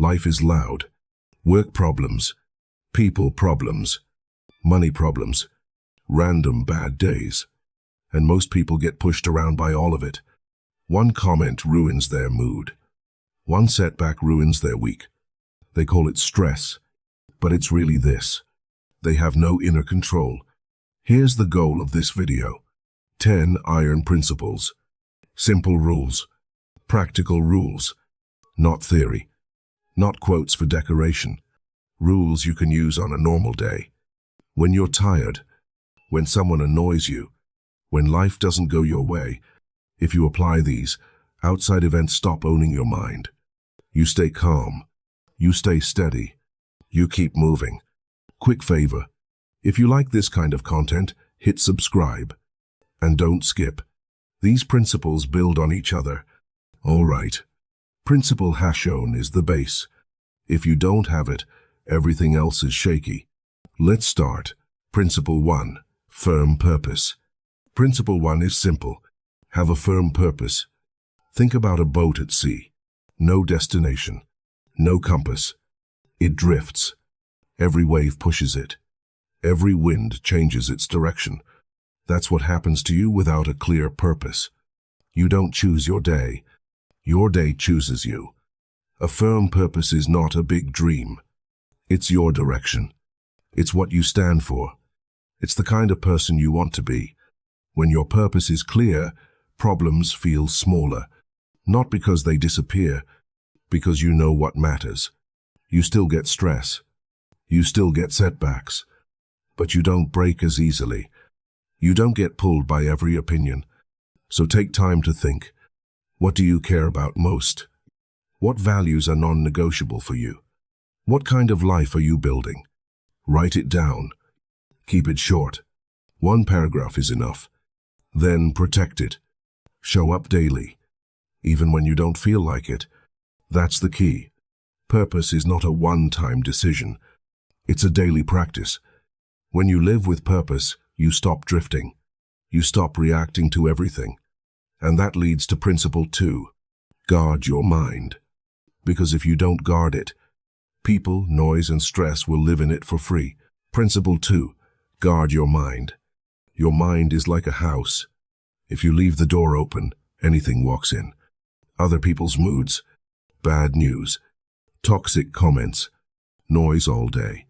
Life is loud. Work problems, people problems, money problems, random bad days. And most people get pushed around by all of it. One comment ruins their mood. One setback ruins their week. They call it stress, but it's really this. They have no inner control. Here's the goal of this video. 10 iron principles. Simple rules. Practical rules. Not theory. Not quotes for decoration. Rules you can use on a normal day. When you're tired, when someone annoys you, when life doesn't go your way, if you apply these, outside events stop owning your mind. You stay calm. You stay steady. You keep moving. Quick favor. If you like this kind of content, hit subscribe. And don't skip. These principles build on each other. All right. Principle #1 is the base. If you don't have it, everything else is shaky. Let's start. Principle 1. Firm purpose. Principle 1 is simple. Have a firm purpose. Think about a boat at sea. No destination. No compass. It drifts. Every wave pushes it. Every wind changes its direction. That's what happens to you without a clear purpose. You don't choose your day. Your day chooses you. A firm purpose is not a big dream. It's your direction. It's what you stand for. It's the kind of person you want to be. When your purpose is clear, problems feel smaller. Not because they disappear, because you know what matters. You still get stress. You still get setbacks. But you don't break as easily. You don't get pulled by every opinion. So take time to think. What do you care about most? What values are non-negotiable for you? What kind of life are you building? Write it down. Keep it short. 1 paragraph is enough. Then protect it. Show up daily, even when you don't feel like it. That's the key. Purpose is not a one-time decision. It's a daily practice. When you live with purpose, you stop drifting. You stop reacting to everything. And that leads to principle 2. Guard your mind. Because if you don't guard it, people, noise, and stress will live in it for free. Principle 2. Guard your mind. Your mind is like a house. If you leave the door open, anything walks in. Other people's moods, bad news, toxic comments, noise all day.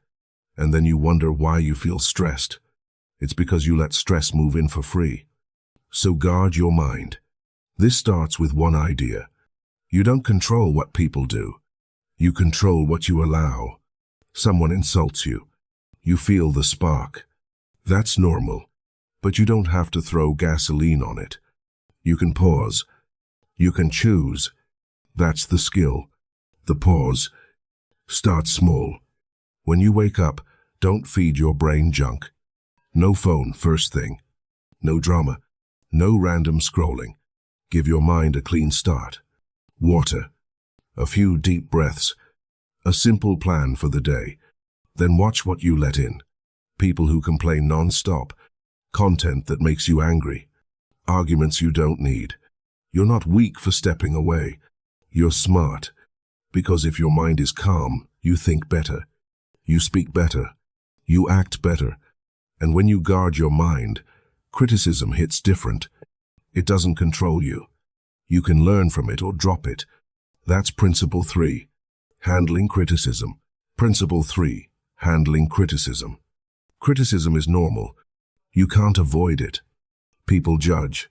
And then you wonder why you feel stressed. It's because you let stress move in for free. So guard your mind. This starts with one idea. You don't control what people do. You control what you allow. Someone insults you. You feel the spark. That's normal. But you don't have to throw gasoline on it. You can pause. You can choose. That's the skill. The pause. Start small. When you wake up, don't feed your brain junk. No phone first thing. No drama. No random scrolling. Give your mind a clean start. Water. A few deep breaths. A simple plan for the day. Then watch what you let in. People who complain non-stop. Content that makes you angry. Arguments you don't need. You're not weak for stepping away. You're smart. Because if your mind is calm, you think better. You speak better. You act better. And when you guard your mind, criticism hits different. It doesn't control you. You can learn from it or drop it. That's principle 3. Handling criticism. Principle 3. Handling criticism. Criticism is normal. You can't avoid it. People judge.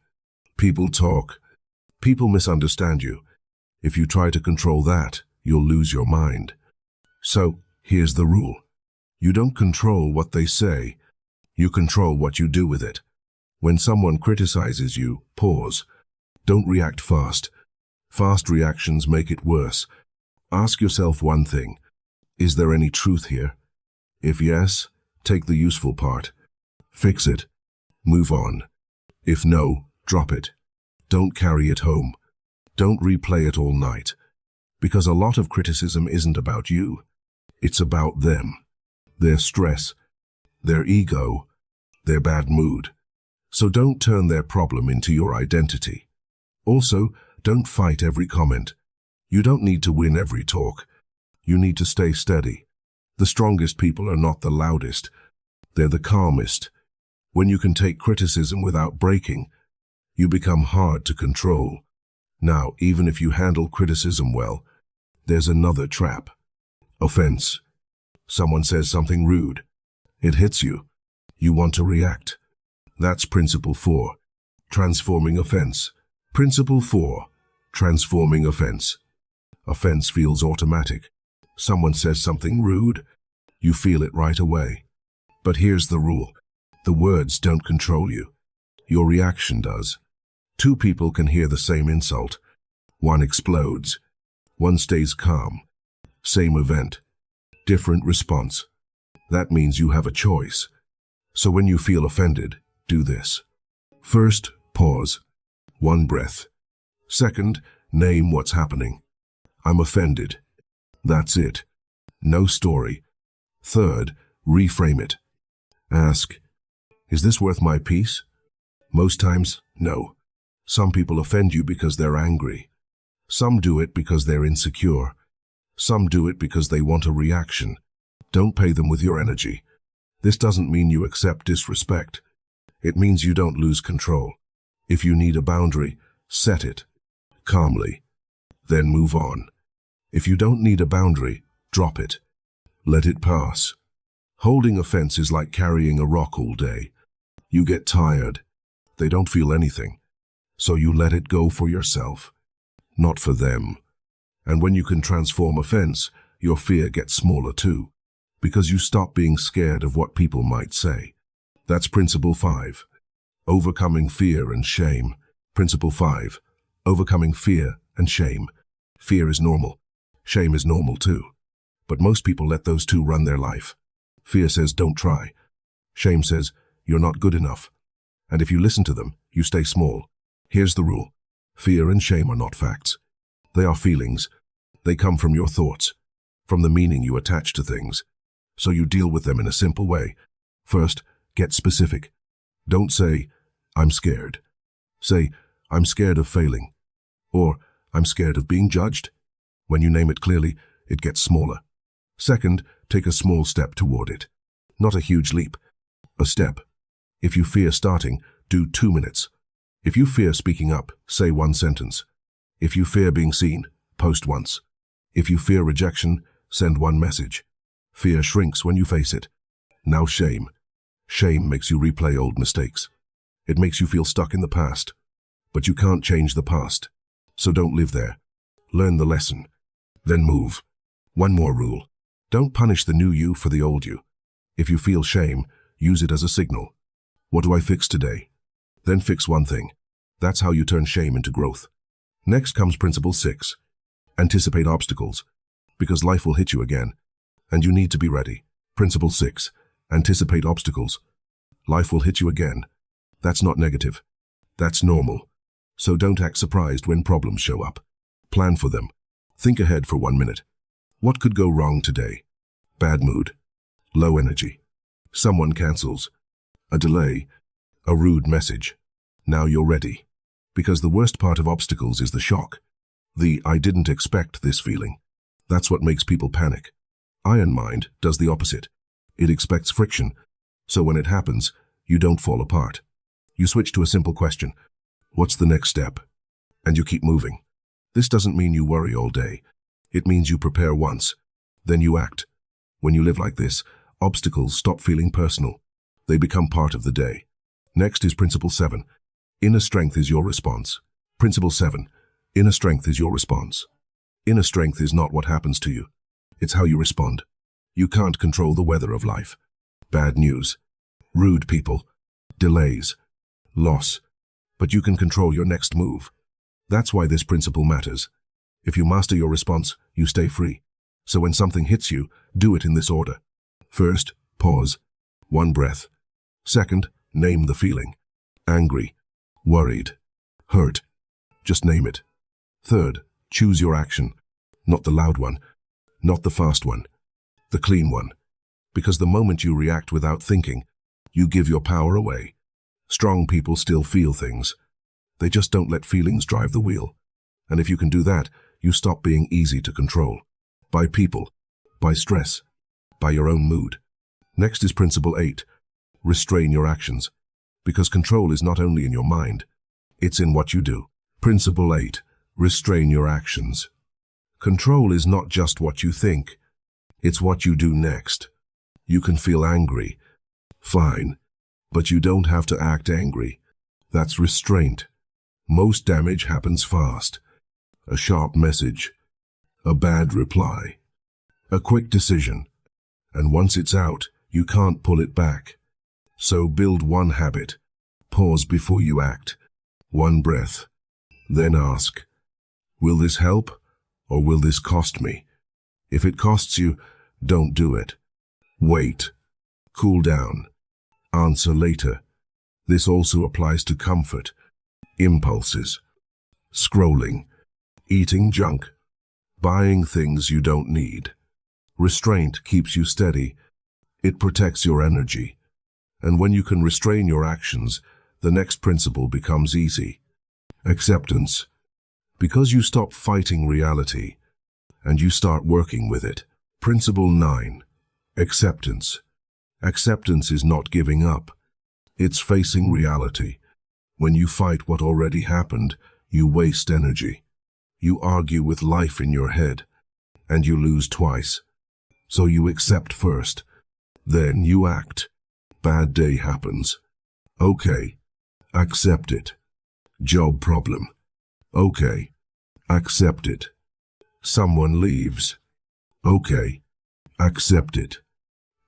People talk. People misunderstand you. If you try to control that, you'll lose your mind. So, here's the rule. You don't control what they say. You control what you do with it. When someone criticizes you, pause. Don't react fast. Fast reactions make it worse. Ask yourself one thing. Is there any truth here? If yes, take the useful part. Fix it. Move on. If no, drop it. Don't carry it home. Don't replay it all night. Because a lot of criticism isn't about you. It's about them. Their stress, their ego, their bad mood. So don't turn their problem into your identity. Also, don't fight every comment. You don't need to win every talk. You need to stay steady. The strongest people are not the loudest. They're the calmest. When you can take criticism without breaking, you become hard to control. Now, even if you handle criticism well, there's another trap. Offense. Someone says something rude. It hits you. You want to react. That's Principle 4. Transforming offense. Principle 4. Transforming offense. Offense feels automatic. Someone says something rude, you feel it right away. But here's the rule. The words don't control you. Your reaction does. Two people can hear the same insult. One explodes. One stays calm. Same event. Different response. That means you have a choice. So when you feel offended, do this. First, pause. One breath. Second, name what's happening. I'm offended. That's it. No story. Third, reframe it. Ask, is this worth my peace? Most times, no. Some people offend you because they're angry. Some do it because they're insecure. Some do it because they want a reaction. Don't pay them with your energy. This doesn't mean you accept disrespect. It means you don't lose control. If you need a boundary, set it. Calmly. Then move on. If you don't need a boundary, drop it. Let it pass. Holding offense is like carrying a rock all day. You get tired. They don't feel anything. So you let it go for yourself, not for them. And when you can transform offense, your fear gets smaller too, because you stop being scared of what people might say. That's Principle 5. Overcoming fear and shame. Principle 5. Overcoming fear and shame. Fear is normal. Shame is normal too. But most people let those two run their life. Fear says, don't try. Shame says, you're not good enough. And if you listen to them, you stay small. Here's the rule. Fear and shame are not facts. They are feelings. They come from your thoughts, from the meaning you attach to things. So you deal with them in a simple way. First, get specific. Don't say, I'm scared. Say, I'm scared of failing. Or, I'm scared of being judged. When you name it clearly, it gets smaller. Second, take a small step toward it. Not a huge leap. A step. If you fear starting, do 2 minutes. If you fear speaking up, say 1 sentence. If you fear being seen, post once. If you fear rejection, send 1 message. Fear shrinks when you face it. Now shame. Shame makes you replay old mistakes. It makes you feel stuck in the past. But you can't change the past. So don't live there. Learn the lesson. Then move. One more rule. Don't punish the new you for the old you. If you feel shame, use it as a signal. What do I fix today? Then fix one thing. That's how you turn shame into growth. Next comes Principle 6. Anticipate obstacles. Because life will hit you again. And you need to be ready. Principle 6. Anticipate obstacles. Life will hit you again. That's not negative. That's normal. So don't act surprised when problems show up. Plan for them. Think ahead for 1 minute. What could go wrong today? Bad mood. Low energy. Someone cancels. A delay. A rude message. Now you're ready. Because the worst part of obstacles is the shock. The I didn't expect this feeling. That's what makes people panic. Iron Mind does the opposite. It expects friction. So when it happens, you don't fall apart. You switch to a simple question. What's the next step? And you keep moving. This doesn't mean you worry all day. It means you prepare once. Then you act. When you live like this, obstacles stop feeling personal. They become part of the day. Next is Principle 7. Inner strength is your response. Principle 7. Inner strength is your response. Inner strength is not what happens to you. It's how you respond. You can't control the weather of life. Bad news. Rude people. Delays. Loss. But you can control your next move. That's why this principle matters. If you master your response, you stay free. So when something hits you, do it in this order. First, pause. 1 breath. Second, name the feeling. Angry. Worried. Hurt. Just name it. Third, choose your action. Not the loud one. Not the fast one. The clean one. Because the moment you react without thinking, you give your power away. Strong people still feel things. They just don't let feelings drive the wheel. And if you can do that, you stop being easy to control. by people, by stress, by your own mood. Next is Principle 8. Restrain your actions. Because control is not only in your mind, it's in what you do. Principle 8. Restrain your actions. Control is not just what you think, it's what you do next. You can feel angry. Fine. But you don't have to act angry. That's restraint. Most damage happens fast. A sharp message, a bad reply, a quick decision. And once it's out, you can't pull it back. So build one habit. Pause before you act. One breath. Then ask, will this help or will this cost me? If it costs you, don't do it. Wait. Cool down. Answer later. This also applies to comfort, impulses, scrolling, eating junk, buying things you don't need. Restraint keeps you steady. It protects your energy. And when you can restrain your actions, the next principle becomes easy. Acceptance. Because you stop fighting reality and you start working with it. Principle 9. Acceptance. Acceptance is not giving up. It's facing reality. When you fight what already happened, you waste energy. You argue with life in your head, and you lose twice. So you accept first, then you act. Bad day happens. Okay, accept it. Job problem. Okay, accept it. Someone leaves. Okay, accept it.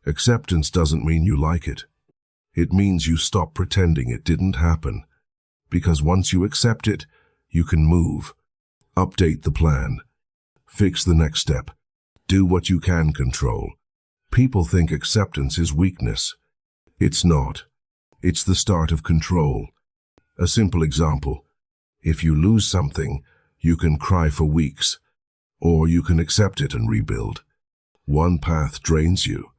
Acceptance doesn't mean you like it. It means you stop pretending it didn't happen. Because once you accept it, you can move. Update the plan. Fix the next step. Do what you can control. People think acceptance is weakness. It's not. It's the start of control. A simple example. If you lose something, you can cry for weeks. Or you can accept it and rebuild. One path drains you.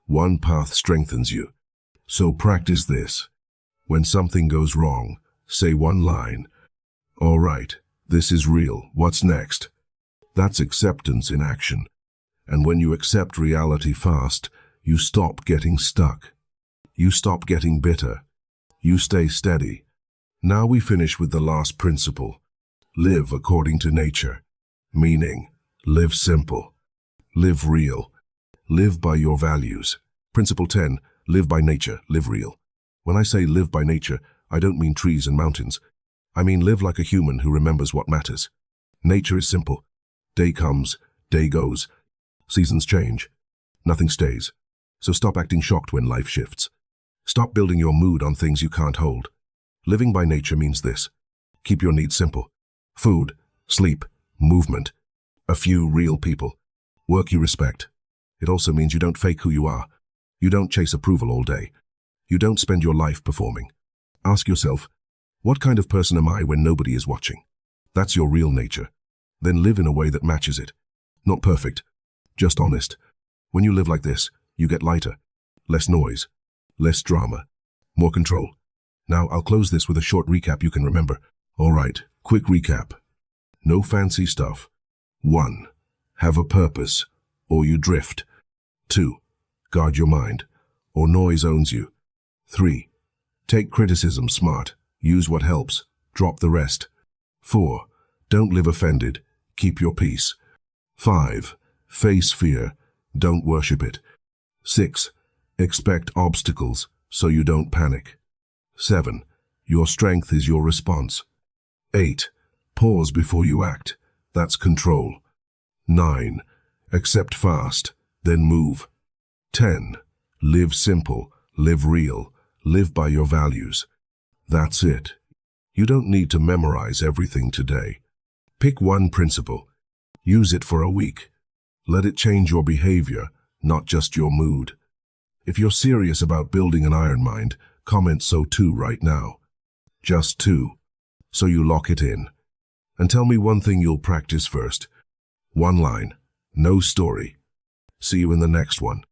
One path strengthens you. So practice this. When something goes wrong, say one line. All right, this is real. What's next? That's acceptance in action. And when you accept reality fast, you stop getting stuck. You stop getting bitter. You stay steady. Now we finish with the last principle. Live according to nature. Meaning, live simple. Live real. Live by your values. Principle 10. Live by nature, live real. When I say live by nature, I don't mean trees and mountains. I mean live like a human who remembers what matters. Nature is simple. Day comes, day goes. Seasons change. Nothing stays. So stop acting shocked when life shifts. Stop building your mood on things you can't hold. Living by nature means this. Keep your needs simple. Food, sleep, movement. A few real people. Work you respect. It also means you don't fake who you are. You don't chase approval all day. You don't spend your life performing. Ask yourself, what kind of person am I when nobody is watching? That's your real nature. Then live in a way that matches it. Not perfect, just honest. When you live like this, you get lighter. Less noise, less drama, more control. Now I'll close this with a short recap you can remember. All right, quick recap. No fancy stuff. 1. Have a purpose, or you drift. 2. Guard your mind, or noise owns you. 3. Take criticism smart. Use what helps. Drop the rest. 4. Don't live offended. Keep your peace. 5. Face fear. Don't worship it. 6. Expect obstacles so you don't panic. 7. Your strength is your response. 8. Pause before you act. That's control. 9. Accept fast, then move. 10. Live simple, live real, live by your values. That's it. You don't need to memorize everything today. Pick one principle. Use it for a week. Let it change your behavior, not just your mood. If you're serious about building an iron mind, comment so too right now. Just 2. So you lock it in. And tell me one thing you'll practice first. One line. No story. See you in the next one.